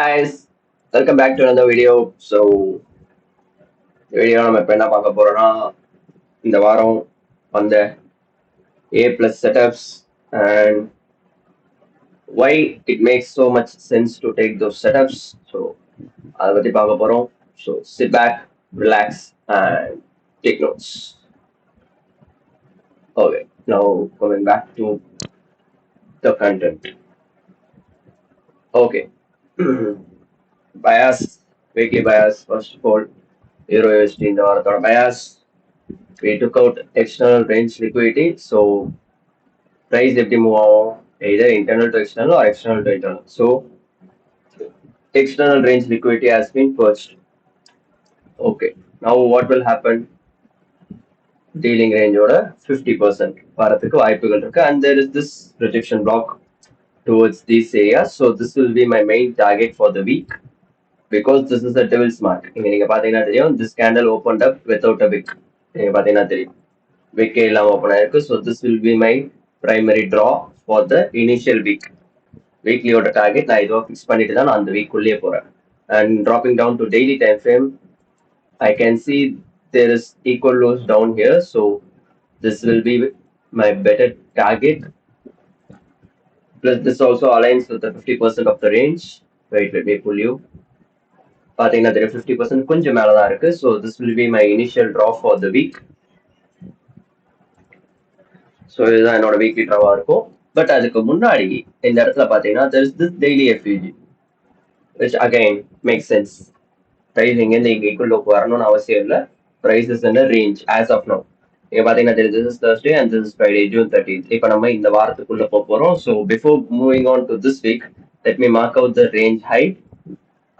Guys, welcome back to another video. So, video நம்ம இப்போ என்ன பார்க்க போறோம்னா இந்த வாரம் வந்த A plus setups and why it makes so much sense to take those setups. So, அதை பத்தி பார்க்க போறோம். So, sit back, relax and take notes. Okay, now coming back to the content. Okay. Bias, weekly bias, first of all, Euro USD in the வாரத்தோட bias. We took out external range liquidity, so price எப்படி move ஆகும் either internal to external or external to internal. So external range liquidity has been purged. Okay, now what will happen? Dealing range ஓட 50% வரதுக்கு வாய்ப்புகள் இருக்கு, and there is this rejection block towards this area. So this will be my main target for the week because this is a devil's mark. இங்க நீங்க பாத்தீங்கன்னா தெரியும், this candle opened up without a wick. நீங்க பாத்தீங்கன்னா தெரியும், wick இல்லாம open ஆயிருக்கு. So this will be my primary draw for the initial week. Weekly target நான் இதுவா fix பண்ணிட்டு தான் நான் அந்த week உள்ளே போறேன். And dropping down to daily time frame, I can see there is equal lows down here. So this will be my better target. Plus this also aligns with the 50% of the range. Wait, let me pull you. பாத்தீங்கன்னா தெரியும் 50% கொஞ்சம் மேல தான் இருக்கு. So this will be my initial draw for the week. So இதுதான் என்னோட weekly ட்ராவா இருக்கும். But அதுக்கு முன்னாடி இந்த இடத்துல பாத்தீங்கன்னா there is this daily FUG, which again makes sense. Price இங்கேருந்து இங்க ஈக்குவல் லோக்கு வரணும்னு அவசியம் இல்லை. Price is in a range as of now. இங்க பாத்தீங்கன்னா this is Thursday and this is Friday, June 30th. இப்போ நம்ம இந்த வாரத்துக்குள்ள போறோம். So before moving on to this week, let me mark out the range high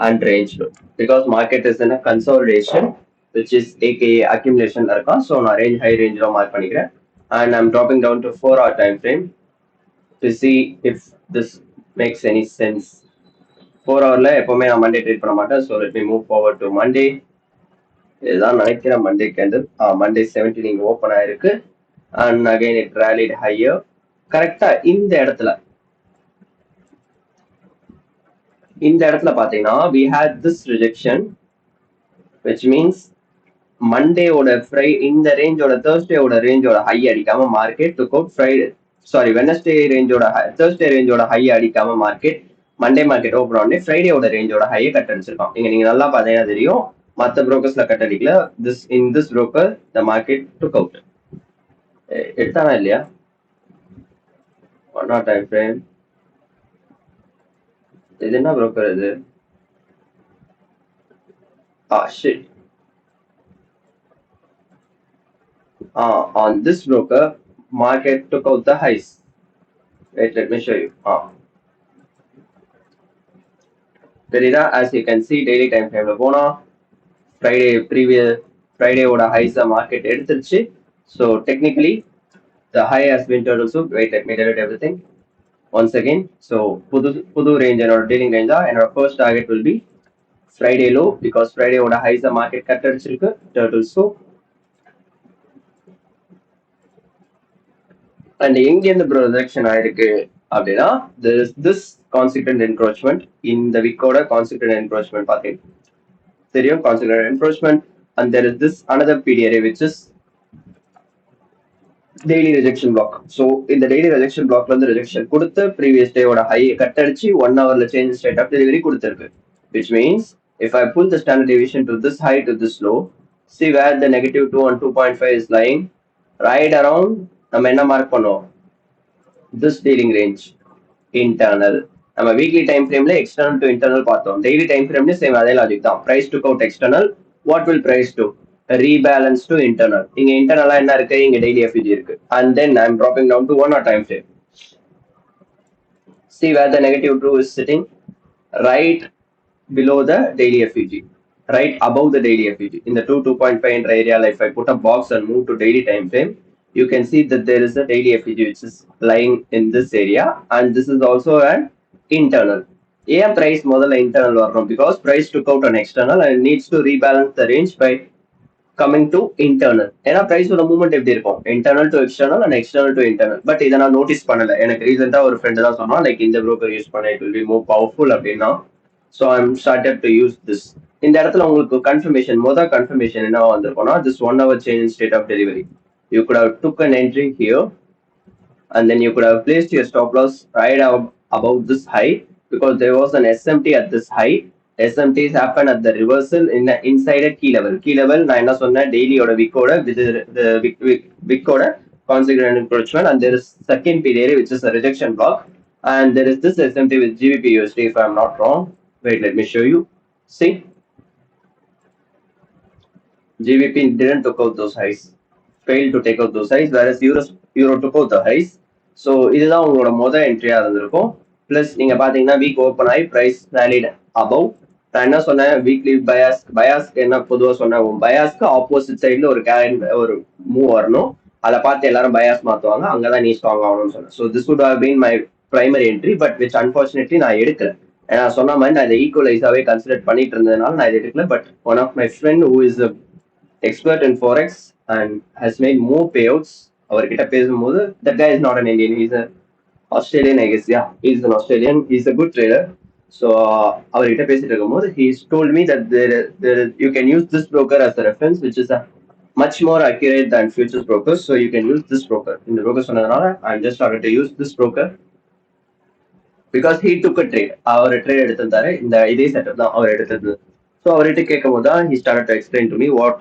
and range low because market is in a consolidation, which is aka accumulation இருக்கான். So நான் range high range low mark பண்ணிக்கிறேன். And I'm dropping down to 4-hour time frame to see if this makes any sense. 4-hourல எப்பவுமே நான் Monday trade பண்ண மாட்டேன். So let me move forward to Monday. இதுதான் நினைக்கிறேன் Monday candle. Monday 17 இங்க open ஆயிருக்கு and again it rallied higher. கரெக்டா இந்த இடத்துல பாத்தீங்கன்னா we had this rejection, which means Monday ஓட இந்த ரேஞ்சோட Thursday ஓட ரேஞ்சோட ஹை அடிக்காம மார்க்கெட் took out Wednesday ரேஞ்சோட Thursday ரேஞ்சோட ஹை அடிக்காம மார்க்கெட் மண்டே மார்க்கெட் ஓப்பன் ஆனே ஃப்ரைடேயோட ரேஞ்சோட ஹையை கட் அடிச்சிருக்கோம். நீங்க நல்லா பாத்தீங்கன்னா தெரியும், மற்ற புரோக்கர்ஸ்ல கட் அடிக்கல. in this broker the market took out. எடுத்தானா இல்லையா? 1 hour time frame. இது என்ன broker இது? Shit. On this broker, market took out the highs. Wait, let me show you. தெரியுதா? As you can see, daily time frameல போனா Friday ஓட highs market எடுத்துருச்சு. So technically the high has been total soup. Wait, let me delete everything once again. So புது range என்னோட dealing range என்னோட first target will be Friday low because Friday ஓட highs market cut அடிச்சிருக்கு turtle soup. And எங்க இந்த projection ஆயிருக்கு அப்படின்னா there is this consequent encroachment in the week ஓட consequent encroachment பாத்தீங்க தெரியும், consequent encroachment, and there is this another PDRA which is daily rejection block. So in the daily rejection block வந்து rejection கொடுத்து previous day ஓட high cut அடிச்சு 1 hourல change straight up delivery கொடுத்திருக்கு, which means if I pull the standard deviation to this high to this low, see where the -2 and 2.5 is lying, right around நம்ம என்ன mark பண்ணோம், this dealing range internal. நம்ம weekly time frameல external to internal பார்த்தோம், daily time frameல same அதே logic தான். Price took out external, what will price do? Rebalance to internal. இங்க internal என்ன இருக்கு, இங்க daily FUG இருக்கு, and then I'm dropping down to 1 hour time frame. See where the -2 is sitting, right below the daily FUG, right above the daily FUG in the 2.5 area. If I put a box and move to daily time frame, you can see that there is a daily FUG which is lying in this area, and this is also an internal. ஏன் price முதல்ல internal வரணும்? Because price took out an external and needs to rebalance the range by coming to internal. ஏன்னா priceோட movement எப்படி இருக்கும், internal to external and external to internal. But இதை நான் notice பண்ணல. எனக்கு ரீசெண்டா ஒரு ஃப்ரெண்ட் தான் சொன்னா லைக் இந்த broker யூஸ் பண்ண it will be more powerful அப்படின்னா. So I'm started to use this. இந்த இடத்துல உங்களுக்கு கன்ஃபர்மேஷன் என்னவா வந்திருக்கும்னா this 1 hour change in state of delivery. You could have took an entry here and then you could have placed your stop loss right above this high because there was an SMT at this high. SMTs happen at the reversal in the inside a key level. Key level நான் என்ன சொன்னேன், டெய்லியோட விக்கோட விக்கோட consequent encroachment, and there is second period which is a rejection block, and there is this SMT with GBP USD if I am not wrong. Wait, let me show you. See, GBP didn't took out those highs, failed to take out those highs, whereas Euro took out the highs. So இதுதான் உங்களோட முதல் என்ட்ரியா இருந்திருக்கும். Plus நீங்க பாத்தீங்கன்னா week open ஆகி price valid above. நான் என்ன சொன்னேன், வீக்லி பயாஸ்க்கு என்ன பொதுவாக சொன்னேன், பயாஸ்க்கு ஆப்போசிட் சைட்ல ஒரு மூவ் வரணும், அதை பார்த்து எல்லாரும் பயாஸ் மாத்துவாங்க, அங்கதான் நீ ஸ்ட்ராங் ஆகணும்னு சொன்னேன். So this would have been my primary entry, but which unfortunately நான் எடுக்கல. ஏன்னா சொன்ன மாதிரி நான் இதை ஈக்குவலைஸாவே கன்சிடர் பண்ணிட்டு இருந்ததுனால நான் இதை எடுக்கல. But one of my friend who is expert in forex and has made more payouts, அவர்கிட்ட பேசும்போது, that guy is not an Indian, he's an Australian, I guess. Yeah, he's an Australian, he's a good trader. So அவர்கிட்ட பேசிட்டு இருக்கும்போது he's told me that you can use this broker as a reference, which is a much more accurate than futures brokers. So you can use this broker. இந்த broker சொன்னதுனால I'm just started to use this broker because he took a trade. அவர் trade எடுத்திருந்தாரு, இந்த இதே setup தான் அவர் எடுத்தது. So அவர்கிட்ட கேட்கும் போது தான் he started to explain to me what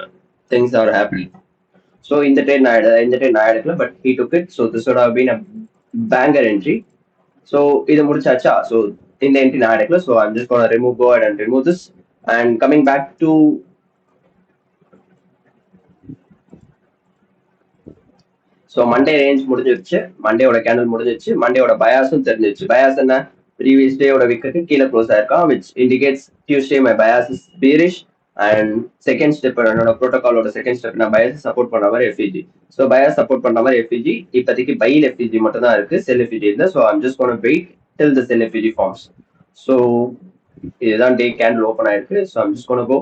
things are happening. So in the trade நான் எடுக்கல, but he took it. So this would have been a banger entry. So இது முடிச்சாச்சா? So இந்த entry நான் எடுக்கல. So I'm just going to go ahead and remove this. And coming back to so Monday range முடிஞ்சிருச்சு, மண்டேயோட candle முடிஞ்சிருச்சு, மண்டேயோட பயாஸும் தெரிஞ்சிருச்சு. பயாஸ் என்ன, ப்ரீவியஸ் டேயோட விக்கெட்டு கீழே க்ளோஸ் ஆயிருக்கான், which indicates Tuesday my bias is bearish. And second step, என்னோட ப்ரோட்டோகாலோட செகண்ட் ஸ்டெப், நான் பயாஸ் சப்போர்ட் பண்ண மாதிரி எஃப்இஜி. ஸோ பயாஸ் சப்போர்ட் பண்ண மாதிரி எஃப்இஜி, இப்போதைக்கு பையில் எஃப்இஜி மட்டும் தான் இருக்கு, செல் எஃப்இஜி இல்லை. So I'm just gonna wait till the sell FEG forms. So இதுதான் டே கேண்டில் ஓப்பன் ஆயிருக்கு. So I'm just gonna go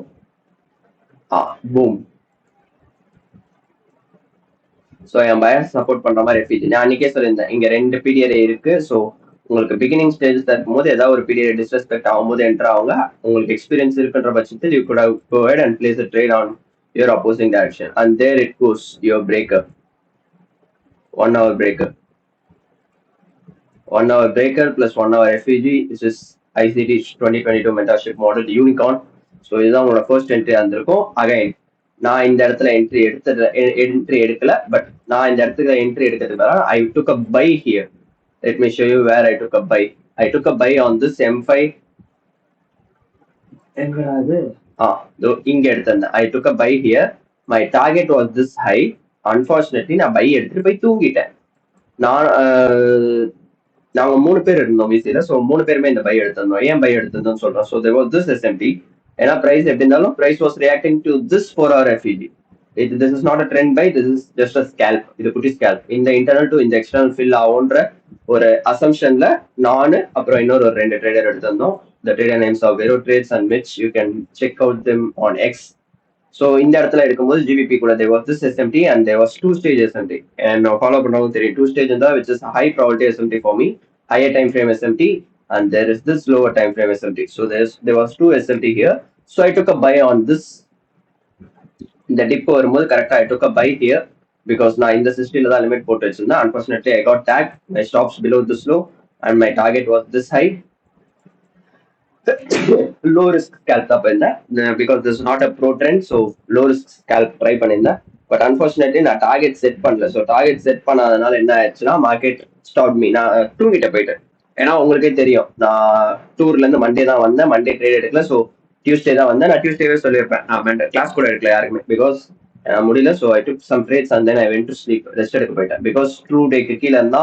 boom. So என் பயாஸ் சப்போர்ட் பண்ற மாதிரி எஃப்இஜி. நான் அன்னைக்கே சொல்லியிருந்தேன், இங்க 2 பீரியட் இருக்கு. ஸோ உங்களுக்கு பிகினிங் ஸ்டேஜஸ் இருக்கும்போது ஏதாவது ஒரு பீரியட் டிஸ்ரெஸ்பெக்ட் ஆகும்போது என்டர் ஆகுங்க. உங்களுக்கு எக்ஸ்பீரியன்ஸ் இருக்குன்ற பட்சத்தில் you could have go ahead and place a trade on your opposing direction, and there it goes, your breaker, 1 hour breaker, 1 hour breaker plus 1 hour FEG. This is ICT 2022 mentorship model unicorn. So இதுதான் உங்களோட first entry வந்திருக்கும். Again நான் இந்த இடத்துல entry எடுக்கல, but நான் இந்த இடத்துல என்ட்ரி எடுக்கிறதுக்கு I took a buy here. Let me show you where I took a buy. I took a buy on this M5. இங்க எடுத்திருந்தேன். I took a buy here. My target was this high. Unfortunately, நான் by எடுத்துட்டு போய் தூங்கிட்டேன். நாங்க 3 பேர் இருந்தோம் விசில. ஸோ 3 பேருமே இந்த பை எடுத்திருந்தோம். ஏன் பை எடுத்திருந்தோம்னு சொல்றேன். So there was this SMT. ஏன்னா பிரைஸ் எப்படி இருந்தாலும் price was reacting to this 4 hour FEG. This is not a trend buy, this is just a scalp. இது குட்டி scalp. இந்த இன்டர்னல் டு இந்த எக்ஸ்டர்னல் ஃபில் ஆகுன்ற ஒரு அசம்ஷன்ல நானு அப்புறம் இன்னொரு 2 ட்ரேடர் எடுத்திருந்தோம். The trader names are Vero Trades and Mitch. You can check out them on X. So இந்த இடத்துல எடுக்கும்போது GBP கூட there was this SMT and there was 2-stage SMT. And follow பண்ணவும் தெரியும் 2-stage இருந்தா which is high probability SMT for me, higher time frame SMT, and there is this lower time frame SMT. So there was 2 SMT here. So I took a buy on this. இந்த tip வரும்போது கரெக்டா I took a buy here because நான் இந்த சிஸ்டம்ல தான் limit போட்டு வச்சிருந்தேன். Unfortunately I got tagged. My stops below this low and my target was this high. Low risk scalp தான் பண்ணிருந்தேன் because this is not a pro trend, so low risk scalp try பண்ணிருந்தேன். But unfortunately நான் target set பண்ணல. So target set பண்ணாதனால என்ன ஆயிடுச்சுன்னா market stop me. நான் தூங்கிட்ட போயிட்டேன். ஏன்னா உங்களுக்கே தெரியும் நான் டூர்ல இருந்து மண்டே தான் வந்தேன், மண்டே ட்ரேட் எடுக்கல. ஸோ டியூஸ்டே தான் வந்தேன். நான் டியூஸ்டேவே சொல்லியிருப்பேன், நான் கிளாஸ் கூட எடுக்கல யாருக்குமே பிகாஸ் முடியல. So I took some trades and then I went to sleep, rest எடுக்க போயிட்டேன். பிகாஸ் ட்ரூ டேக்கு கீழே இருந்தா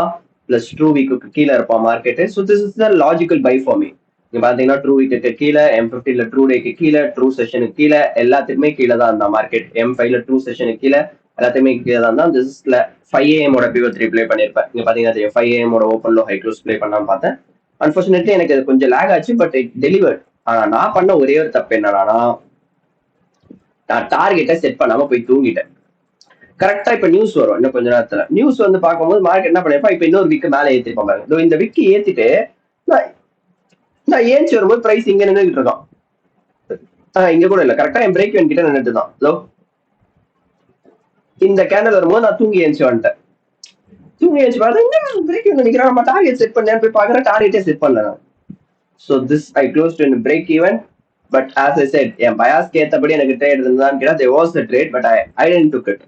பிளஸ் ட்ரூ வீக்கு கீழே இருப்பான் market. So this is the logical buy for me. நீங்க பாத்தீங்கன்னா ட்ரூ வீக்கு கீழே, M50ல ட்ரூ டேக்கு கீழே, ட்ரூ செஷனுக்கு கீழே, எல்லாத்துக்குமே கீழே தான் இருந்தா மார்க்கெட். M5ல ட்ரூ செஷனுக்கு கீழே, எல்லாத்தையுமே கீழே தான் இருந்தா. திஸ் இஸ்ல 5 AM பிவட் ப்ளே பண்ணிருப்பேன். நீங்க பாத்தீங்கன்னா 5 AM open low high close play பண்ணான்னு பார்த்தேன். அன்பார்ச்சுனேட்லி எனக்கு அது கொஞ்சம் லேக் ஆச்சு, பட் இட் டெலிவர்ட். ஆனா நான் பண்ண ஒரே ஒரு தப்பு என்னன்னா, நான் டார்கெட்டை செட் பண்ணாம போய் தூங்கிட்டேன். கரெக்டா இப்ப நியூஸ் வரும் இன்னும் கொஞ்ச நேரத்துல. நியூஸ் வந்து பார்க்கும்போது மார்க்கெட் என்ன பண்ணிருப்பா, இப்ப இன்னொரு விக்கு மேலே ஏத்திருப்பாங்க. இந்த விக்கு ஏத்திட்டு நான் ஏஞ்சி வரும்போது பிரைஸ் இங்க நின்றுட்டு இருக்கான். இங்க கூட இல்ல, கரெக்டா என் பிரேக் என்கிட்ட நின்றுட்டு தான். ஹலோ, இந்த கேண்டல் வரும்போது நான் தூங்கி ஏஞ்சி வந்துட்டேன். தூங்கி ஏஞ்சி பார்த்தா பிரேக் நினைக்கிறேன். நம்ம டார்கெட் செட் பண்ணேன், போய் பாக்குறேன் டார்கெட்டே செட் பண்ணல. So this I close to break even. But as I said, என் பயாஸ்க்கு ஏற்றபடி எனக்கு ட்ரேட் இருந்தான்னு கேட்டா there was a trade, but I didn't took it.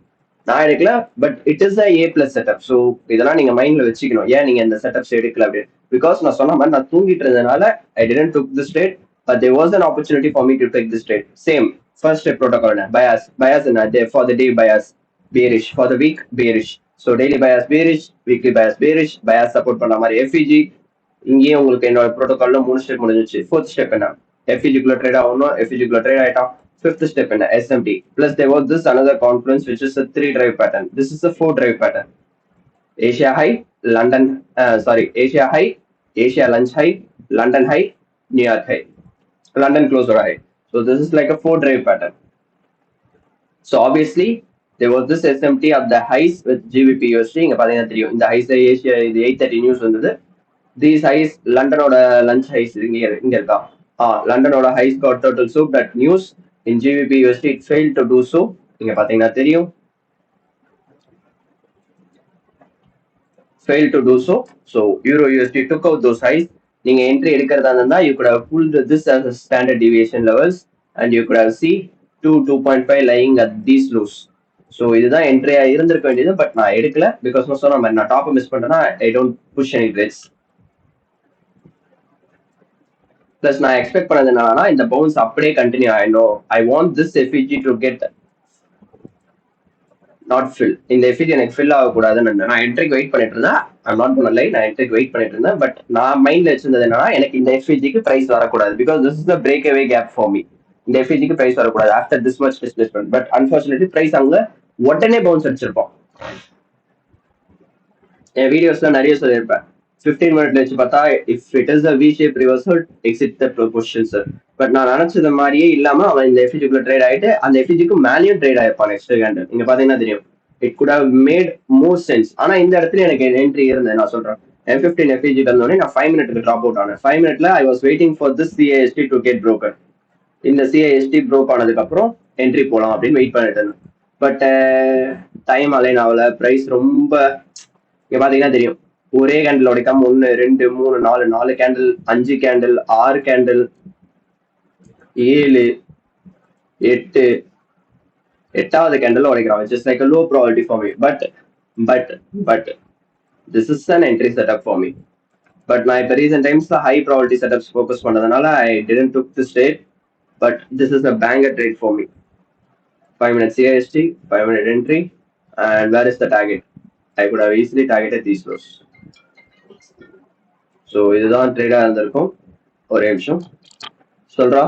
நான் எடுக்கல, but it is A plus setup. So இதெல்லாம் நீங்க மைண்ட்ல வச்சுக்கணும், ஏன் நீங்க இந்த செட்டப்ஸ் எடுக்கல அப்படின்னு. பிகாஸ் நான் சொன்ன மாதிரி நான் தூங்கிட்டு இருந்ததுனால ஐ didn't took this trade, but there was an opportunity for me to take this trade. Same first step protocol என்ன, bias என்ன, for the day bias bearish, for the week bearish. So daily bias bearish, weekly bias support பண்ண மாதிரி FEG. இங்கேயும் உங்களுக்கு என்னோட ப்ரோட்டோகால்ல 3 step முடிஞ்சிச்சு. 4th step என்ன, FEG-குள்ள trade ஆகணும், FEG-குள்ள ட்ரேட் ஆயிட்டான். 5th step in SMT. Plus there was this another confluence which is a 3 drive pattern. This is a 4 drive pattern. Asia high, Asia high, Asia lunch high, London high, New York high, London close or high. So this is like a 4 drive pattern. So obviously there was this SMT of the highs with GBP USD. இங்க பாத்தீங்கன்னா தெரியும், இந்த highs Asia இது 8:30 news வந்தது. These highs லண்டனோட lunch highs இங்க இருக்கா. லண்டனோட highs got total soup that news. In GBP USD it failed to do so. இங்க பாத்தீங்கன்னா தெரியும், failed to do so. So Euro USD took out those highs. நீங்க entry எடுக்கிறதா இருந்தா you could have pulled this as a standard deviation levels and you could have see 2.5 lying at these lows. So இதுதான் என்ட்ரியா இருந்திருக்க வேண்டியது, but நான் எடுக்கல. Because நான் சொன்ன மாதிரி நான் டாப் மிஸ் பண்ணிட்டேன்னா I don't push any trades. Plus நான் எக்ஸ்பெக்ட் பண்ணது என்னன்னா இந்த பவுன்ஸ் அப்படியே கண்டினியூ ஆயிடும். I want this FEG to get not fill. இந்த எஃபிஜி எனக்கு ஃபில் ஆகக்கூடாதுன்னு நான் என்ட்ரிக்கு வெயிட் பண்ணிட்டு இருந்தேன். ஐம் நாட் கோனா லை, நான் என்ட்ரிக்கு வெயிட் பண்ணிட்டு இருந்தேன். பட் நான் மைண்ட்ல வச்சிருந்தது என்னன்னா எனக்கு இந்த எஃபிஜிக்கு பிரைஸ் வரக்கூடாது. Because this is the break away gap for me. இந்த எஃபிஜிக்கு பிரைஸ் வரக்கூடாது after this much displacement. But unfortunately price அங்க உடனே பவுன்ஸ் அடிச்சிருப்போம். என் வீடியோஸ்ல நிறைய சொல்லியிருப்பேன், 15 மினிட்ல வச்சு பார்த்தா if it is a we shape reversal exit the position sir. But நான் நினைச்சது மாதிரியே இல்லாம அவன் இந்த எஃபிஜிக்குள்ள ட்ரேட் ஆயிட்டு அந்த எஃபிஜிக்கு மேலேயும் ட்ரேட் ஆயிருப்பான் நெக்ஸ்ட் கேண்டல். நீங்க பாத்தீங்கன்னா தெரியும், it could have made more sense. ஆனா இந்த இடத்துல எனக்கு என்ட்ரி இருந்தேன். நான் சொல்றேன் M15 FEG வந்தோடனே நான் 5 மினிட்க்கு ட்ராப் அவுட் ஆனேன். 5 மினிட்ல I was waiting for this CAST to get broken. இந்த CAST ப்ரோக் ஆனதுக்கு அப்புறம் என்ட்ரி போலாம் அப்படின்னு வெயிட் பண்ணிட்டு இருந்தேன். பட் டைம் அலைன் ஆகல. பிரைஸ் ரொம்ப இங்க பாத்தீங்கன்னா தெரியும், ஒரே கேண்டில் உடைக்காம 1 2 3 4 கேண்டில், 5 கேண்டில், 6 கேண்டில், 7 8 8வது கேண்டில் உடைக்கிறான். Just like a low probability for me. But this is an entry setup for me. But நான் இப்போ ரீசன்ட் டைம்ஸ்ல ஹை ப்ராபபிலிட்டி செட்டப்ஸ் ஃபோக்கஸ் பண்ணதுனால ஐ didn't took this trade. But this is a banger trade for me. 5 minute CAST, 5 minute entry, and where is the target? I could have easily targeted these lows. So இதுதான் ட்ரேடா இருந்திருக்கும். ஒரே நிமிஷம் சொல்றா,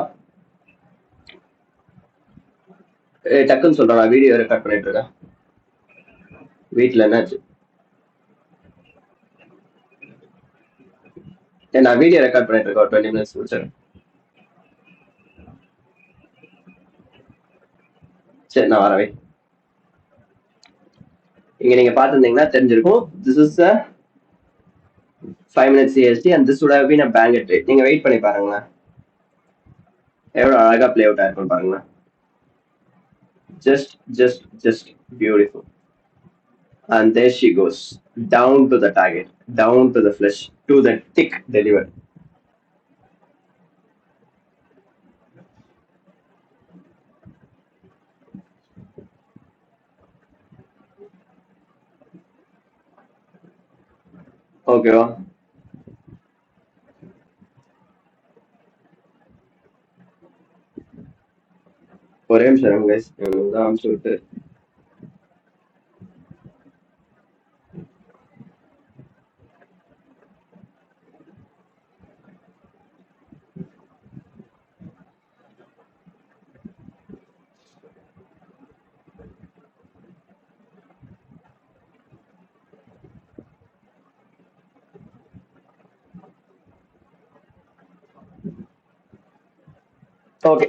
டக்குன்னு சொல்றேன், நான் video record பண்ணிட்டு இருக்கேன். வீட்டில் என்னாச்சு, நான் வீடியோ ரெக்கார்ட் பண்ணிட்டு இருக்கேன். ஒரு 20 மினிட்ஸ் முடிச்சிடறேன். சரி நான் வரவே. இங்க நீங்க பார்த்துருந்தீங்கன்னா தெரிஞ்சிருக்கும், this is a 5 minute CST and this would have been a banger trade. நீங்க வெயிட் பண்ணி பாருங்களேன், எவ்வளவு அழகா பிளே அவுட் ஆயிருக்கும் பாருங்களேன். just beautiful. And there she goes, down to the target, down to the flesh, to the tick delivered. ஓகேவா? ஒரே நிமிஷம் கைஸ், தான் அனுப்பிச்சு விட்டு ஓகே.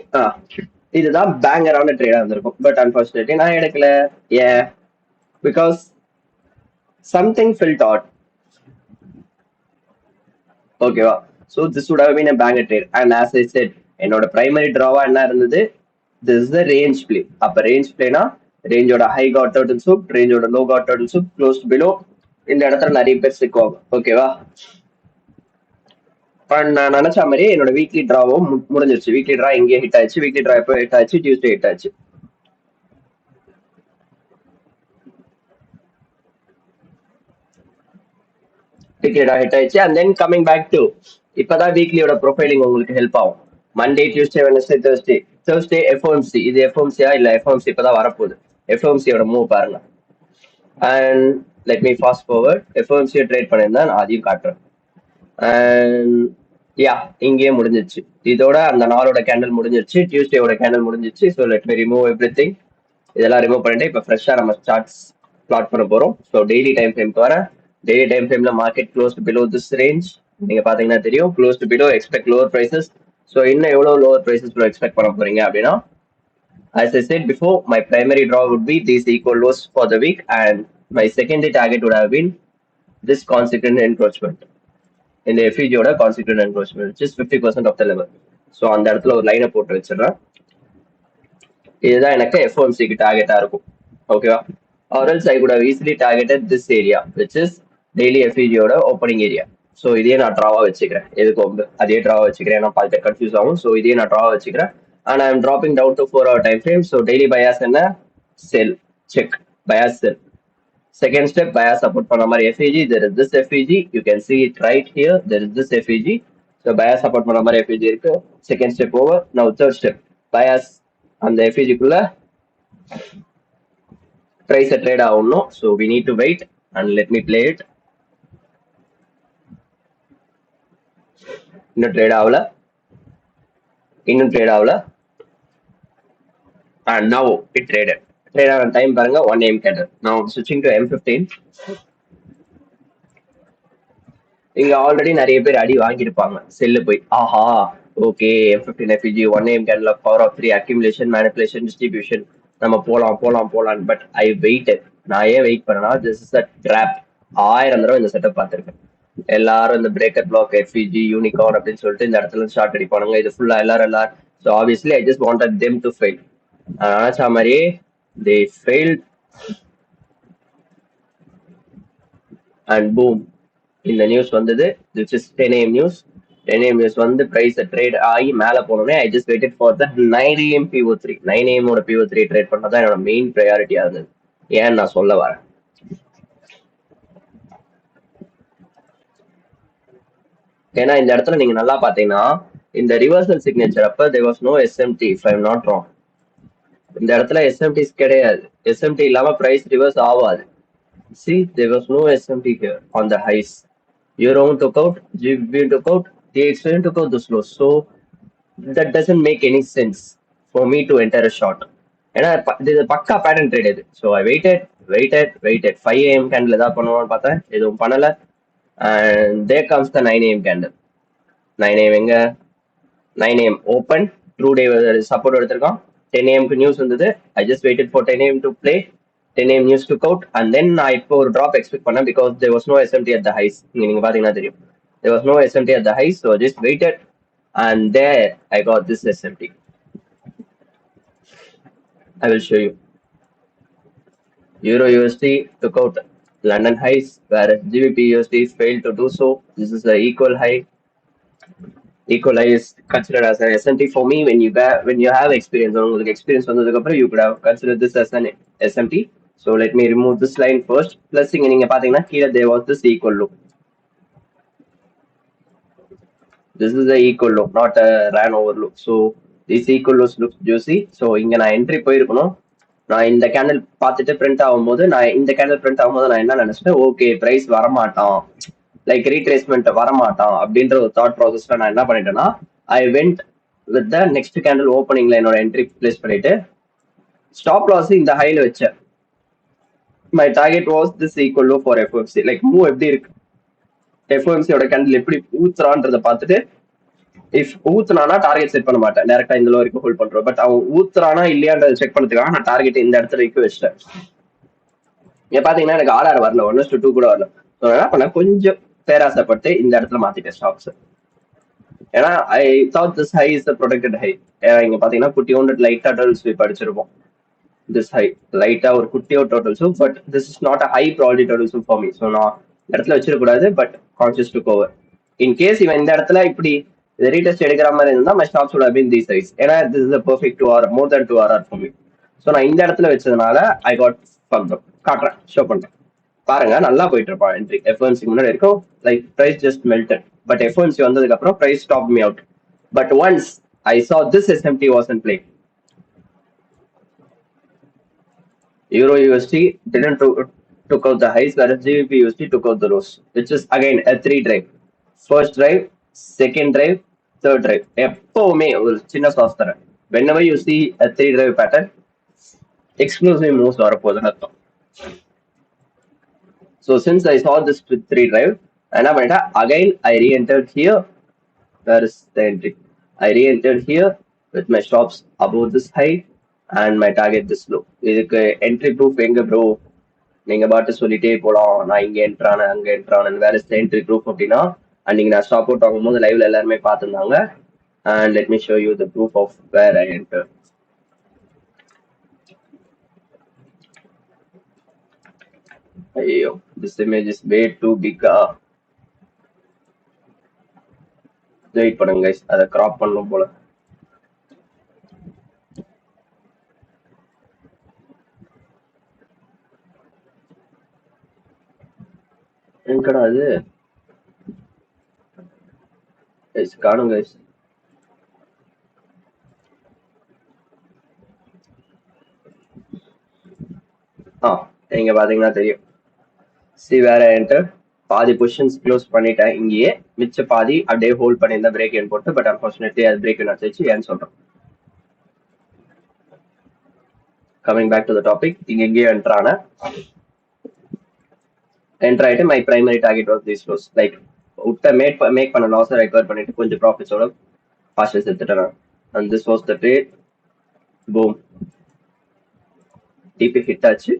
இதுதான் பேங்கரான ட்ரேடா இருந்திருக்கும். பட் அன்பார்ச்சுனேட்லி நான் எடுக்கல. ஏன்? Because something felt odd. ஓகேவா? So this would have been a banger trade. And as I said, என்னோட பிரைமரி டிராவா என்ன இருந்தது, this is the range play. அப்ப ரேஞ்ச் பிளேனா ரேஞ்சோட ஹை காட் டர்ட்டில் சூப், ரேஞ்சோட low got turtle soup, close below, இந்த இடத்துல நிறைய பேர் சிக்குவாங்க. ஓகேவா? நான் நினைச்ச மாதிரி என்னோட வீக்லி டிராவும் முடிஞ்சிருச்சு. வீக்லி டிரா எங்கேயே ஹிட் ஆயிடுச்சு. வீக்லி டிரா எப்போ ஹிட் ஆச்சு? டியூஸ்டே ஹிட் ஆச்சு. வீக்லி டிரா ஹிட் ஆயிடுச்சு. And then coming back to இப்பதான் வீக்லியோட ப்ரொஃபைலிங் உங்களுக்கு ஹெல்ப் ஆகும். Monday, Tuesday, Wednesday, Thursday FOMC. இது எஃப்ஓஎம்சியா இல்ல எஃப்ஓஎம்சி இப்பதான் வரப்போகுது. எஃப்ஓஎம்சியோட மூவ் பாருங்க. And let me fast forward. எஃப்ஓஎம்சியை ட்ரேட் பண்ணியிருந்தா நான் அதையும் காட்டுறேன். அண்ட் யா, இங்கேயே முடிஞ்சிருச்சு. இதோட அந்த நாளோட கேண்டில் முடிஞ்சிருச்சு. டியூஸ்டேவோட கேண்டில் முடிஞ்சிருச்சு. So let me remove every thing. இதெல்லாம் ரிமூவ் பண்ணிட்டு இப்போ ஃப்ரெஷ்ஷாக நம்ம சார்ட்ஸ் பிளாட் பண்ண போகிறோம். ஸோ டெய்லி டைம் ஃப்ரேம்க்கு வரேன். டெய்லி டைம் ஃப்ரேம்ல market close below this range. நீங்க பாத்தீங்கன்னா தெரியும், close below, expect lower prices. So இன்னும் எவ்வளவு லோவர் பிரைசஸ் எக்ஸ்பெக்ட் பண்ண போறீங்க அப்படின்னா, as I said before, my primary draw would be these equal lows for the week, and my secondary target would have been this consequent encroachment. இந்த எஃபிஜியோட consequent encroachment, which is 50% of the level. So அந்த இடத்துல ஒரு லைனை போட்டு வச்சிடறேன். இதுதான் எனக்கு எஃப்ஓஎம்சிக்கு டார்கெட்டா இருக்கும். ஓகேவா? or else I could have easily targeted this area, which is daily எஃபிஜியோட ஓப்பனிங் ஏரியா. ஸோ இதே நான் ட்ராவா வச்சுக்கிறேன். எதுக்கு அதே ட்ராவா வச்சுக்கிறேன். நான் பால் கன்ஃபியூஸ் ஆகும். ஸோ இதே நான் ட்ராவா வச்சுக்கிறேன். and I am dropping down to 4 hour time frame. So daily bias என்ன? Sell. Check. Bias sell. Second step, bias support பண்ண மாதிரி FEG. There is this FEG. You can see it right here. There is this FEG. So bias support பண்ண மாதிரி FEG இருக்கு. Second step over. Now third step, bias அந்த FEG குள்ள price trade ஆகணும். So we need to wait and let me play it. இன்னும் trade ஆகல. and now it traded. Trade on time பாருங்க 1 AM candle. Now switching to M15. இங்க already நிறைய பேர் அடி வாங்கியிருப்பாங்க செல்லு போய். ஆஹா, okay, M15 FEG 1 AM candle, power of 3, accumulation, manipulation, distribution, நம்ம போலாம். But I weighted. நான் ஏன் வெயிட் பண்ணனா, திஸ் இஸ் அ ட்ராப். 1000 தடவை இந்த செட்டப் பார்த்திருக்கேன். எல்லாரும் இந்த பிரேக்கர் பிளாக், எஃபிஜி, யூனிகார்ன் அப்படின்னு சொல்லிட்டு இந்த இடத்துல ஷார்ட் அடிப்பானுங்க. இது ஃபுல்லா எல்லாரும். So obviously I just wanted them to fail. நினைச்ச மாதிரியே தே ஃபெயில்ட். அண்ட் பூம், இந்த நியூஸ் வந்தது, which is 10 AM news. 10 AM news வந்து பிரைஸ் ட்ரேட் ஆகி மேலே போனோடனே ஐ just waited for the 9 AM PO3. 9 AM ஓட PO3 ட்ரேட் பண்ணதான் என்னோட மெயின் ப்ரையாரிட்டியா இருந்தது. ஏன்னு நான் சொல்ல வரேன். ஏன்னா இந்த இடத்துல நீங்க நல்லா பாத்தீங்கன்னா, இந்த ரிவர்சல் சிக்னேச்சர் அப்ப there was no SMT if I'm not wrong. இந்த இடத்துல SMTs கிடையாது. SMT இல்லாம பிரைஸ் ரிவர்ஸ் ஆகாது. See, there was no SMT here on the highs. Euro took out, GBP took out, DXY took out the slow. So that doesn't make any sense for me to enter a short. ஏன்னா இது பக்கா pattern trade இது. So I waited 5 AM candle ஏதாவது பண்ணுவான்னு பார்த்தேன், எதுவும் பண்ணல. And there comes the 9 AM candle. 9 AM எங்க? 9 AM open, through day support எடுத்திருக்கான். 10 AM நியூஸ் வந்தது. I just waited for 10 AM to play. 10 AM news took out. And then நான் இப்போ ஒரு ட்ராப் எக்ஸ்பெக்ட் பண்ணேன், because there was no SMT at the highs. நீங்க பாத்தீங்கன்னா தெரியும், there was no SMT at the highs. So I just waited, and there I got this SMT. I will show you. Euro USD took out London highs, whereas GBP USD failed to do so. This is the equal high. Equal high is considered as an SMT for me. When you have experience, you could have considered this as an SMT. So let me remove this line first. Plus நீங்க பாத்தீங்கன்னா here there was this equal low. This is the equal low, not a ran over low. So this equal lows looks juicy. So இங்க நான் entry போயிருக்கணும். நான் இந்த candle பார்த்துட்டு print ஆகும்போது நான் என்ன நினைச்சிட்டேன், ஓகே பிரைஸ் வரமாட்டான், லைக் ரீட்ரேஸ்மெண்ட் வரமாட்டான் அப்படின்ற ஒரு தாட் ப்ராசஸ்ல நான் என்ன பண்ணிட்டேன்னா, I went with the next candle ஓப்பனிங்ல என்னோட என்ட்ரி பிளேஸ் பண்ணிட்டு ஸ்டாப் லாஸ் இந்த ஹைல வச்சேன். My target was this equal low for FOMC. Like move எப்படி இருக்கு, எஃப்ஓஎம்சியோட கேண்டில் எப்படி ஊத்துறான்றதை பார்த்துட்டு, இஃப் ஊத்துனானா டார்கெட் செட் பண்ண மாட்டேன், டேரக்டா இந்த லோ வரைக்கும் ஹோல்ட் பண்றோம். பட் அவன் ஊத்துறானா இல்லையான்றதை செக் பண்ணதுக்காக நான் டார்கெட் இந்த இடத்துல வரைக்கும் வச்சிட்டேன். இங்க பாத்தீங்கன்னா எனக்கு RR வரல, 1:2 கூட வரல. என்ன பண்ண, கொஞ்சம் பேராசப்பட்டு இந்த இடத்துல மாத்திட்டேன் ஸ்டாக்ஸ். ஏன்னா I thought this high is the protected high. இங்க பாத்தீங்கன்னா குட்டியோண்டு லைட்டா டர்ல் ஸ்வீப் அடிச்சிருப்போம். திஸ் ஹை லைட்டா ஒரு குட்டியோ total soup, but this is not a high probability total soup for me. So நான் இடத்துல வச்சிடக்கூடாது, but conscious to cover. In case இவன் இந்த இடத்துல இப்படி ரீடெஸ்ட் எடுக்கிற மாதிரி இருந்தா my stops would have been these size. ஏன்னா this is a perfect 2R, more than 2RR for me. So நான் இந்த இடத்துல வச்சதுனால ஐ காட் fucked up. காட்டுறேன், ஷோ பண்றேன். பாருங்க, நல்லா போயிட்டு இருப்பான் என்ட்ரி. எஃப்என்சி முன்னாடி இருக்கும், like price just melted. But FNC வந்ததுக்கு அப்புறம் price stop me out. But once I saw this SMT was in play, Euro USD didn't took out the highs, whereas GBP USD took out the lows, which is again a three drive. First drive, second drive, third drive. எப்பவுமே ஒரு சின்ன sauce தரேன். Whenever you see a three drive pattern, exclusive moves வரப்போகுதுன்னு அர்த்தம். So since I saw this with three drive, என்ன பண்ணிட்டேன், again I re-entered here. Where is the entry? I re-entered here with my stops above this high and my target this low. இதுக்கு entry proof எங்க bro? நீங்க பாட்டு சொல்லிட்டே போலாம், நான் இங்க என்ட்ரான அங்க என்ட்ரான. வேற என்ட்ரி ப்ரூஃப் அப்படின்னா, அன்னைக்கு நான் ஸ்டாப் அவுட் ஆகும்போது லைவ்ல எல்லாருமே பார்த்துருந்தாங்க. And let me show you the proof of where I enter. ஐயோ, this image is way too பிக்கா. வெயிட் பண்ணுங்க கைஸ், அதை கிராப் பண்ணும் போல. எங்கடா அது கைஸ், காணும் கைஸ். இங்க பாத்தீங்கன்னா தெரியும். சி வேற என்டர், பாதி பொசிஷன்ஸ் க்ளோஸ் பண்ணிட்டேன் இங்கேயே, மிச்ச பாதி அப்படியே ஹோல்ட் பண்ணியிருந்தேன் பிரேக் என் போட்டு. பட் அன்பார்ச்சுனேட்லி அது பிரேக் என் வச்சு ஏன்னு சொல்றேன். Coming back to the topic, இங்க எங்கேயோ என்ட்ரான என்டர் ஆயிட்டு my primary target was these lows. Like விட்ட மேக் பண்ண லாஸை ரெக்கவர் பண்ணிட்டு கொஞ்சம் ப்ராஃபிட்ஸோட பாஸ்டர்ஸ் எடுத்துட்டேன். And this was the trade. Boom, TP hit ஆச்சு.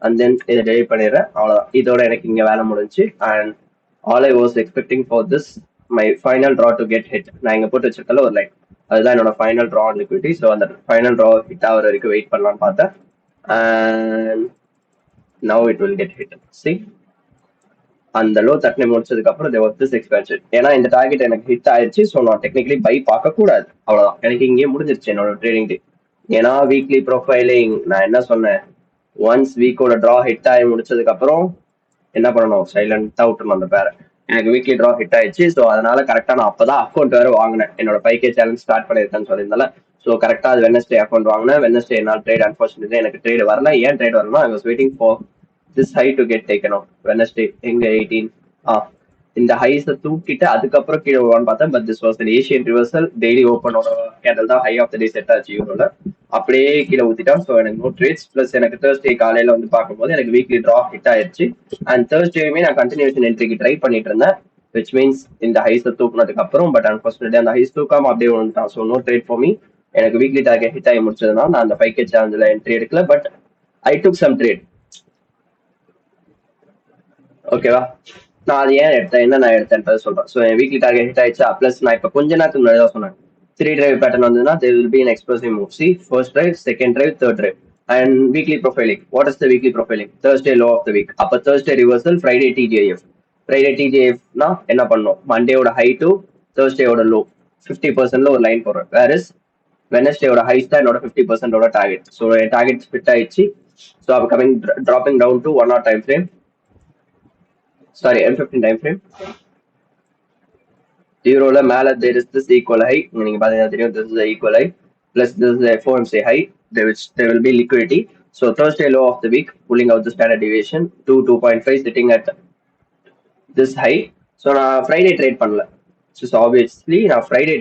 அண்ட் தென் இதை டெலிட் பண்ணிடுறேன், அவ்வளோதான். இதோட எனக்கு இங்கே வேலை முடிஞ்சு. And all I was expecting for this my final draw to get hit. நான் இங்கே போட்டு வச்சிருக்கல ஒரு லைன், அதுதான் என்னோட ஃபைனல் ட்ரா ஆன் லிக்விட்டி. ஸோ அந்த ஃபைனல் ட்ரா ஹிட் ஆகிற வரைக்கும் வெயிட் பண்ணலான்னு பார்த்தேன். And now it will get hit. C, அந்த லோ தட்டினை முடிச்சதுக்கு அப்புறம் there was this expansion. ஏன்னா இந்த டார்கெட் எனக்கு ஹிட் ஆயிடுச்சு. ஸோ நான் டெக்னிக்கலி பை பார்க்க கூடாது, அவ்வளவுதான். எனக்கு இங்கேயே முடிஞ்சிருச்சு என்னோட ட்ரேடிங் டே. ஏன்னா வீக்லி ப்ரொஃபைலிங் நான் என்ன சொன்னேன், ஒன்ஸ் வீக்கோட ட்ரா ஹிட் ஆகி முடிச்சதுக்கு அப்புறம் என்ன பண்ணணும், சைலண்டா விட்டுணும் அந்த பேரை. எனக்கு வீக்லி ட்ரா ஹிட் ஆயிடுச்சு. ஸோ அதனால கரெக்டா நான் அப்பதான் அக்கௌண்ட் வேற வாங்கினேன். என்னோட 5K சேலஞ்ச் ஸ்டார்ட் பண்ணிருக்கேன்னு சொல்லியிருந்தால. ஸோ கரெக்டா அது வெனஸ்டே அக்கௌண்ட் வாங்கினேன். வெனஸ்டே என்னால் ட்ரேட் அன்பார்ச்சுனேட்லி எனக்கு ட்ரேட் வரல. ஏன் ட்ரேட் வரலாம், ஐ was waiting for this high to get taken out. Wednesday எங்க 18 இந்த ஹைஸை தூக்கிட்டு அதுக்கப்புறம் கீழே வருவான்னு பார்த்தேன். But this was an Asian reversal. டெய்லி ஓப்பனோட கேண்டல் தான் high of the day set ஆச்சு யூரோல. அப்படியே கீழே ஊத்திட்டான். ஸோ எனக்கு நோ ட்ரேட்ஸ். பிளஸ் எனக்கு தேர்ஸ்டே காலையில வந்து பார்க்கும்போது எனக்கு வீக்லி ட்ரா ஹிட் ஆயிடுச்சு. அண்ட் தேர்ஸ்டேயுமே நான் கண்டினியூஷன் என்ட்ரிக்கு ட்ரை பண்ணிட்டு இருந்தேன், விச் மீன்ஸ் இந்த ஹைஸை தூக்குனதுக்கு அப்புறம். பட் அன்பார்ச்சுனேட்லி அந்த ஹைஸ் தூக்காம அப்படியே வந்துட்டான். So no trade for me. எனக்கு வீக்லி டார்கெட் ஹிட் ஆகி முடிச்சதுனால நான் அந்த 5K சேலஞ்சில் என்ட்ரி எடுக்கல. But I took some trade. ஓகேவா, நான் அது ஏன் எடுத்தேன், என்ன நான் எடுத்தேன் சொல்றேன். ஸோ என் வீக்லி டார்கெட் ஹிட் ஆயிடுச்சா. பிளஸ் நான் இப்போ கொஞ்ச நேரத்துக்கு முன்னாடி தான் சொன்னேன், த்ரீ டிரைவ் பேட்டர்ன் வந்ததுன்னா there will be an explosive move. See, first drive, second drive, third drive. And weekly profiling. What is the weekly profiling? Thursday low of the week. அப்போ Thursday reversal, Friday TGIF. Friday TGIF னா என்ன பண்ணும், மண்டேயோட high to தேர்ஸ்டேயோட low 50%ல ஒரு line போடுறேன். Where is வெனஸ்டேயோட ஹைஸ் தான் என்னோட 50%ஓட டார்கெட். ஸோ என் டார்கெட் ஸ்பிட் ஆயிடுச்சு. ஸோ அப்போ coming dropping down to 1 hour time frame. Sorry, M15 time frame. Euroல மேல there is this equal high. நீங்க பாத்தீங்கன்னா தெரியும், this is the equal high plus this is the FOMC high. There will be liquidity. So Thursday low of the week, pulling out the standard deviation to 2.5, sitting at this high. So நான் Friday trade பண்ணல. So obviously நான் Friday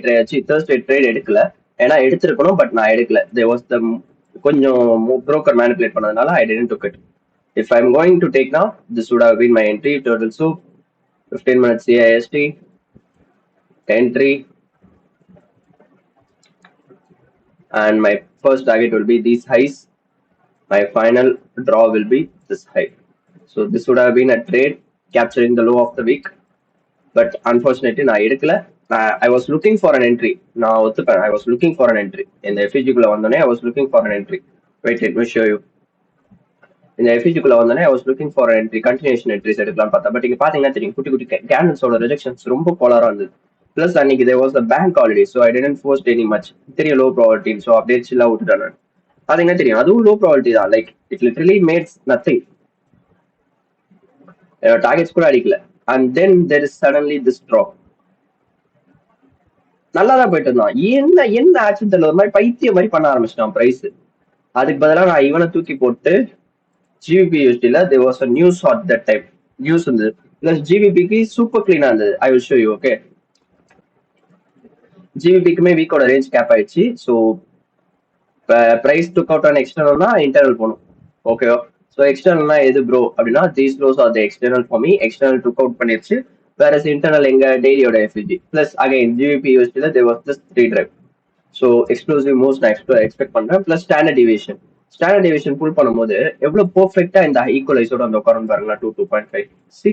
Thursday trade எடுக்கல. ஏன்னா எடுத்திருக்கணும், but நான் எடுக்கல. There was the கொஞ்சம் broker manipulate பண்ணதுனால I didn't took it. If I'm going to take now, this would have been my entry. Turtle soup, 15 minutes CIST, entry, and my first target will be these highs. My final draw will be this high. So this would have been a trade capturing the low of the week. But unfortunately, நான் எடுக்கல. I was looking for an entry. நான் ஒத்துப்பேன். I was looking for an entry. இந்த FEG குள்ள வந்தோடனே I was looking for an entry. Wait, let me show you. இந்த FEG குள்ள வந்தோடனே I was looking for an entry. Continuation entries எடுக்கலாம் பார்த்தா. But இங்க பாத்தீங்கன்னா தெரியும் குட்டி குட்டி கேண்டல்ஸோட ரிஜெக்ஷன்ஸ் ரொம்ப போலாரா இருந்தது. பிளஸ் அன்னைக்கு there was a bank holiday, so I didn't force any much. தெரியும் low probability, so அப்படியே சில்லா விட்டுட்டேன் நான். பாத்தீங்கன்னா தெரியும் அதுவும் low probability தான். Like it literally made nothing. Targets கூட அடிக்கல. And then there is suddenly this drop. நல்லா தான் போயிட்டு இருந்தான். என்ன என்ன ஆச்சுன்னு தெரியல, ஒரு மாதிரி பைத்திய மாதிரி பண்ண ஆரம்பிச்சிட்டான் பிரைஸ். அதுக்கு பதிலாக நான் இவனை தூக்கி போட்டு ஜிபிபி யூஎஸ்டில there was a news at that time. News இருந்தது பிளஸ் ஜிபிபிக்கு சூப்பர் கிளீனா இருந்தது. I will show you. Okay, ஜிபிபிக்குமே வீக்கோட ரேஞ்ச் கேப் ஆயிடுச்சு. So price took out on எக்ஸ்டர்னல்னா இன்டர்னல் போகணும். ஓகேவா? ஸோ எக்ஸ்டர்னல்னா எது ப்ரோ அப்படின்னா these close are the external for me. External took out பண்ணிருச்சு. வேற இன்டர்னல் எங்க டெய்லியோட எஃப்இஜி பிளஸ் அகைன் ஜிபிபி யூஎஸ்டில there was this 3 drive. So exclusive moves நான் எக்ஸ்பெக்ட் பண்றேன். Plus standard deviation. Standard deviation pull பண்ணும்போது எவ்வளவு பெர்ஃபெக்டா இந்த ஈக்குவலைஸோட அந்த உட்காரம் பாருங்களா 2.5. See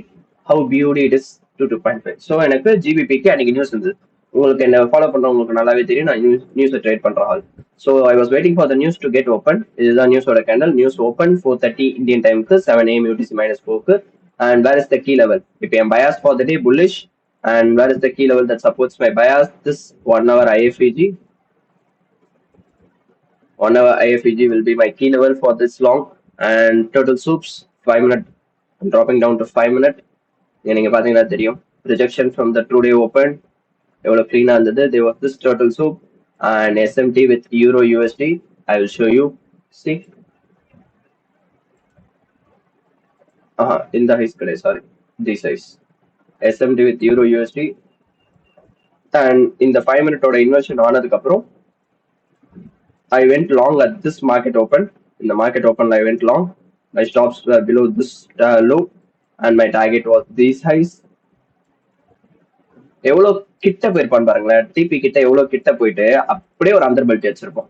how beauty it is 2.5. So எனக்கு ஜிபிபிக்கு அன்னைக்கு நியூஸ் இருந்தது. உங்களுக்கு என்ன ஃபாலோ பண்றவங்களுக்கு நல்லாவே தெரியும் நான் நியூஸை ட்ரேட் பண்ற ஆள். So I was waiting for the news to get open. இதுதான் நியூஸோட கேண்டல். நியூஸ் ஓப்பன் 4:30 இந்தியன் டைமுக்கு 7 AM UTC -4. And where is the key level? இப்போ என் bias for the day bullish. And where is the key level that supports my bias? This 1 hour IFEG. 1 hour IFEG will be my key level for this long. And total soups 5 minute. I'm dropping down to 5 minute. நீங்க பாத்தீங்கன்னா தெரியும் rejection from the today open எவ்வளவு clean-ஆ இருந்தது. There was this turtle soup and SMT with Euro USD. I will show you. See, in the highs today, sorry, this size SMT with Euro USD. And in the 5 minute oda inversion ஆனதுக்கு அப்புறம் I went long at this market open. In the market open I went long. My stops were below this low and my target was these highs. எவ்வளவு கிட்ட போயிருப்பான்னு பாருங்களேன். DP கிட்ட எவ்வளவு கிட்ட போயிட்டு அப்படியே ஒரு அண்டர் பெல்ட் வச்சிருப்போம்.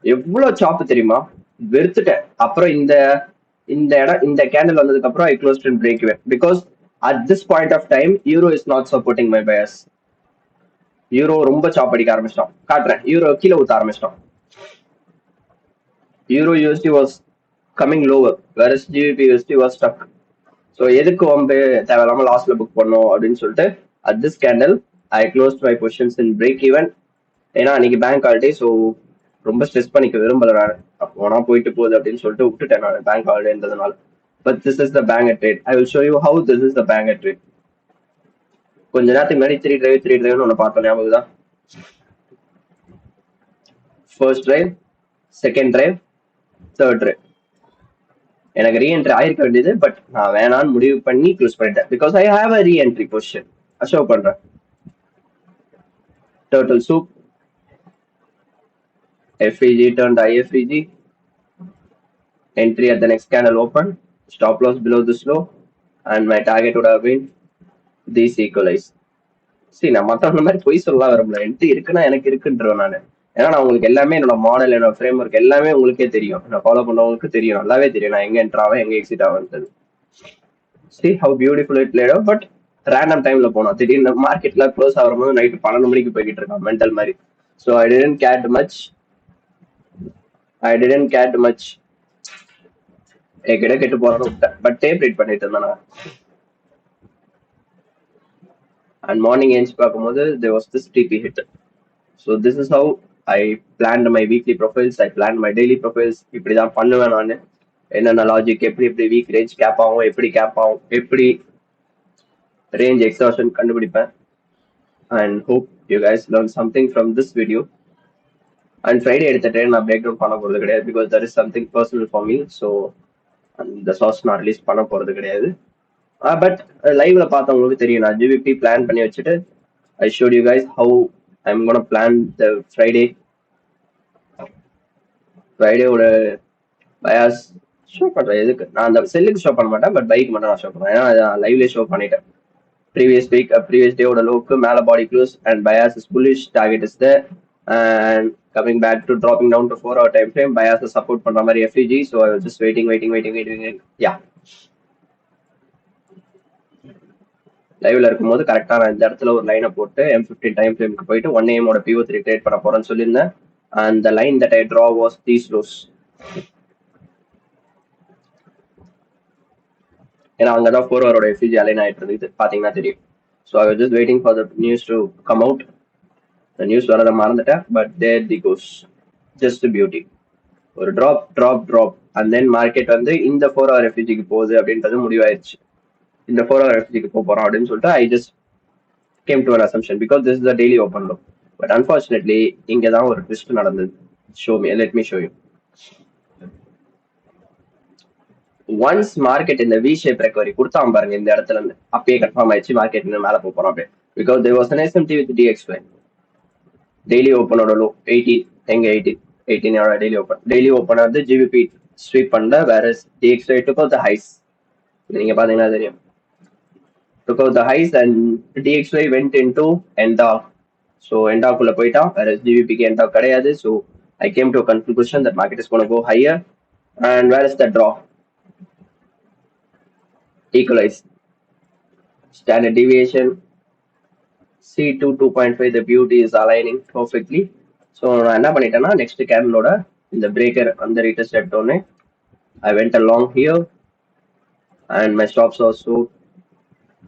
எவ்வளவு சாப்பு தெரியுமா? வெறுத்துட்டேன். அப்புறம் இந்த இந்த இடம் இந்த கேண்டில் வந்ததுக்கு அப்புறம் I closed and break even because at this point of time euro is not supporting my bias. Euro ரொம்ப சாப் அடிக்க ஆரம்பிச்சிட்டான். காட்டுறேன். யூரோ கீழே ஊத்த ஆரம்பிச்சிட்டான். Euro USD was coming lower whereas GBP USD was stuck. So எதுக்கு வந்து தேவையில்லாம லாஸ்ட்ல புக் பண்ணோம் அப்படின்னு சொல்லிட்டு at this candle I closed my positions in break even. ஏன்னா அன்னைக்கு பேங்க் ஹாலிடே. ஸோ ரொம்ப ஸ்ட்ரெஸ் பண்ணிக்க விரும்பல நான். போனா போயிட்டு போகுது அப்படின்னு சொல்லிட்டு விட்டுட்டேன் நான் பேங்க் ஹாலிடேன்றதுனால. But this is the bank trade. I will show you how this is the bank trade. கொஞ்ச நேரத்துக்கு முன்னாடி த்ரீ டிரைவ்னு ஒன்று பார்த்தோம், ஞாபகம் தான். First drive, second drive, third drive. எனக்கு ரீஎன்ட்ரி ஆயிருக்க வேண்டியது, பட் நான் வேணான்னு முடிவு பண்ணி க்ளோஸ் பண்ணிட்டேன் because I have a reentry position. Show பண்றேன். டர்ட்டில் சூப், FEG turned IFEG. Entry at the next candle open. Stop loss below this low. And my target would have been these equalize. See, நான் மற்றவங்க மாதிரி பொய் சொல்லலாம் விரும்பல. என்கிட்ட இருக்குன்னா எனக்கு இருக்குன்றேன் நான். ஏன்னா நான் உங்களுக்கு எல்லாமே என்னோட மாடல் என்னோட ஃப்ரேம் ஒர்க் எல்லாமே உங்களுக்கே தெரியும். நான் ஃபாலோ பண்ணவங்களுக்கு தெரியும், நல்லாவே தெரியும் நான் எங்க என்டர் ஆவேன் எங்க எக்ஸிட் ஆவேன்றது. See how beautiful it played out. But random டைம்ல போனோம். திடீர்னு மார்க்கெட்ல க்ளோஸ் ஆகும்போது நைட்டு 12 மணிக்கு போய்கிட்டு இருக்கான் மென்டல் மாதிரி. So I didn't get much. கிட்ட கெட்டு போறதும் விட்டேன். பட் டேப் ரீட் பண்ணிட்டு இருந்தேன். அண்ட் மார்னிங் ஏஞ்சி பார்க்கும்போது there was this TP hit. So this is how I planned my weekly profiles. I planned my daily profiles. இப்படிதான் பண்ணுவேன் நான். என்னென்ன லாஜிக், எப்படி வீக் ரேஞ்ச் கேப் ஆகும், எப்படி ரேஞ்ச் எக்ஸாஷன் கண்டுபிடிப்பேன். And hope you guys learn something from this video. And Friday எடுத்த train நான் பிரேக் டவுன் பண்ண போறது கிடையாது because that is something personal for me. So அந்த சார்ஸ் நான் ரிலீஸ் பண்ண போறது கிடையாது. பட் லைவ்ல பார்த்தவங்களுக்கு தெரியும் நான் ஜிபிபி பிளான் பண்ணி வச்சுட்டு I showed you guys how I am gonna plan the ஃப்ரைடேவோட பயாஸ் ஷோ பண்றேன். எதுக்கு நான் அந்த செல்லுக்கு ஷோ பண்ண மாட்டேன், பட் பைக் மட்டும் நான் ஷோ பண்ணுவேன். ஏன்னா லைவ்லேயே ஷோ பண்ணிட்டேன். ப்ரீவியஸ் டேவோட லோக்கு மேல body close and bias is bullish, target is there. And coming back to dropping down to 4 hour time frame, bias support பண்ற மாதிரி FEG. So I was just waiting. Yeah. லைவ்ல இருக்கும்போது கரெக்டா நான் இந்த இடத்துல ஒரு லைனை போட்டு M15 டைம் ஃப்ரேம்க்கு போயிட்டு 1 AM PO3 ட்ரேட் பண்ண போறேன்னு சொல்லியிருந்தேன். And the line that I draw was these lows. ஏன்னா அங்கதான் 4 hour FEG அலைன் ஆயிட்டு இருந்தது பாத்தீங்கன்னா தெரியும். So I was just waiting for the news to come out. The news வரதை மறந்துட்டேன், but there the goes. Just beauty. ஒரு drop and then market வந்து இந்த 4 hour FEGக்கு போகுது அப்படின்றது முடிவாயிருச்சு. இந்த 4 hour FEGக்கு போறோம் அப்படின்னு சொல்லிட்டு I just came to an assumption because this is a daily open low. But unfortunately, இங்க தான் ஒரு ட்விஸ்ட் நடந்தது. Let me show you. Once market in the V-shape recovery கொடுத்தான் பாருங்க இந்த இடத்துல இருந்து அப்பயே கன்ஃபார்ம் ஆயிடுச்சு மார்க்கெட் இன்னும் மேல போறோம் அப்படியே. Because there was an SMT with DXY. Daily open ஓட லோ 18 எங்க 18 daily open. Daily open வந்து GBP sweep பண்ணல, whereas DXY took out the highs. நீங்க பாத்தீங்கன்னா தெரியும். Took out the highs and DXY went into end off. So end off குள்ள போயிட்டான், whereas GBPக்கு end off கிடையாது. So I came to a conclusion that market is going to go higher. And where is the draw? Equalize. Standard deviation C2 2.5, the beauty is aligning perfectly. So நான் என்ன பண்ணிட்டேன்னா next கேண்டலோட இந்த breaker அந்த ரீட்டஸ்ட் எடுத்தோடனே I went along here and my stops are so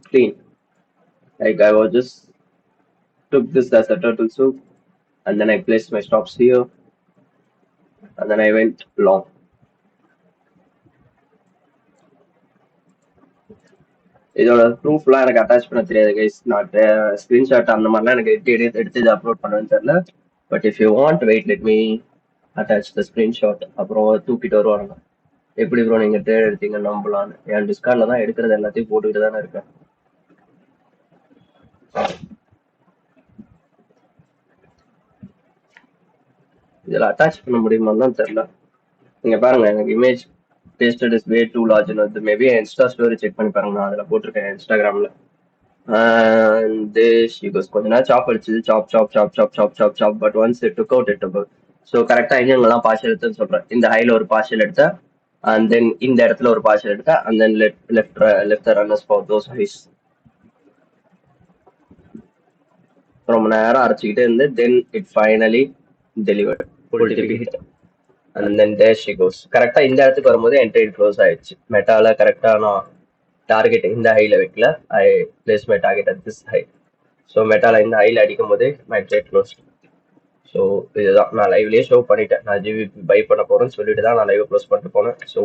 clean. Like I was just took this as a turtle soup and then I placed my stops here and then I went long. இதோட ப்ரூஃப்லாம் எனக்கு attach பண்ண தெரியாது guys. நான் screenshot அந்த மாதிரிலாம் எனக்கு எடுத்து upload பண்ணுவேன்னு தெரியல. But if you want wait let me attach the screenshot. அப்புறம் தூக்கிட்டு வருவாங்க. எப்படி ப்ரோ நீங்க ட்ரேட் எடுத்தீங்க நம்பலான்னு. என் டிஸ்கார்ட்ல தான் எடுக்கிறது எல்லாத்தையும் போட்டுக்கிட்டு தானே இருக்கேன். இதில் அட்டாச் பண்ண முடியுமான்னு தான் தெரியல. நீங்க பாருங்க எனக்கு image pasted is way too large. Maybe Insta story check பண்ணி பாருங்க, நான் அதில் போட்டிருக்கேன் இன்ஸ்டாகிராமில். And this she goes கொஞ்ச நேரம் சாப் அடிச்சது சாப் but once it took out. So கரெக்டாக எங்கெங்கெல்லாம் பார்ஷல் எடுத்துன்னு சொல்றேன். இந்த ஹைல ஒரு பார்ஷல் எடுத்தேன் அண்ட் தென் இந்த இடத்துல ஒரு பார்ஷல் எடுத்தேன் and then left runners for those highs. ரொம்ப நேரம் அரைச்சிக்கிட்டே இருந்து then it finally delivered and then there she goes. கரெக்டா இந்த இடத்துக்கு வரும்போது என்ட்ரி க்ளோஸ் ஆயிடுச்சு. மெட்டால கரெக்டா நான் டார்கெட் இந்த ஹைல வைக்கல, I place my target at this high. So மெட்டால இந்த ஹைல அடிக்கும் போது மை ட்ரேட் க்ளோஸ். ஸோ இதுதான் நான் லைவ்லயே ஷோ பண்ணிட்டேன். நான் ஜிபிபி பை பண்ண போறேன்னு சொல்லிட்டு தான் நான் லைவ் க்ளோஸ் பண்ணிட்டு போனேன். So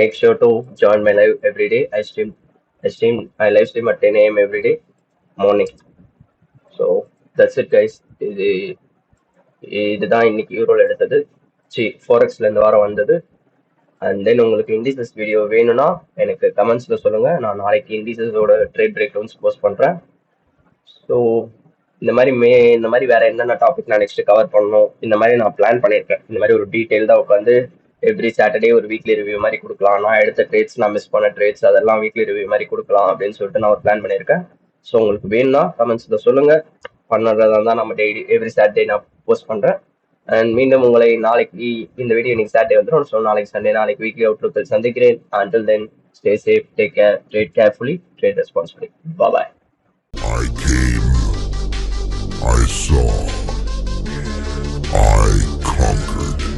make sure to join my live every day. I live stream at 10 AM every day morning. So that's it guys. இதுதான் இன்னைக்கு யூரோல எடுத்தது. ஃபாரெக்ஸ்ல இந்த வாரம் வந்தது. அண்ட் தென் உங்களுக்கு இண்டிசஸ் வீடியோ வேணும்னா எனக்கு கமெண்ட்ஸ்ல சொல்லுங்க. நான் நாளைக்கு இண்டிசஸோட ட்ரேட் பிரேக் டவுன்ஸ் போஸ்ட் பண்றேன். ஸோ இந்த மாதிரி வேற என்னென்ன டாபிக் நான் நெக்ஸ்ட் கவர் பண்ணணும் இந்த மாதிரி நான் பிளான் பண்ணியிருக்கேன். இந்த மாதிரி ஒரு டீட்டெயில்டாக உட்காந்து எவ்ரி சாட்டர்டே ஒரு வீக்லி ரிவ்யூ மாதிரி கொடுக்கலாம். நான் எடுத்த ட்ரேட்ஸ், நான் மிஸ் பண்ண ட்ரேட்ஸ் அதெல்லாம் வீக்லி ரிவ்யூ மாதிரி கொடுக்கலாம் அப்படின்னு சொல்லிட்டு நான் ஒரு பிளான் பண்ணியிருக்கேன். ஸோ உங்களுக்கு வேணும்னா கமெண்ட்ஸில் சொல்லுங்க. பண்ணுறதா தான் நம்ம டெய்லி எவ்ரி சாட்டர்டே நான் போஸ்ட் பண்ணுறேன். அண்ட் மீண்டும் உங்களை நாளைக்கு இந்த வீடியோ இன்னைக்கு சாட்டர்டே வந்துடும். ஸோ நாளைக்கு சண்டே, நாளைக்கு வீக்லி அவுட்லுக்கில் சந்திக்கிறேன். Until then, stay safe, take care, trade carefully, trade responsibly. Bye-bye. I came, I saw, I conquered.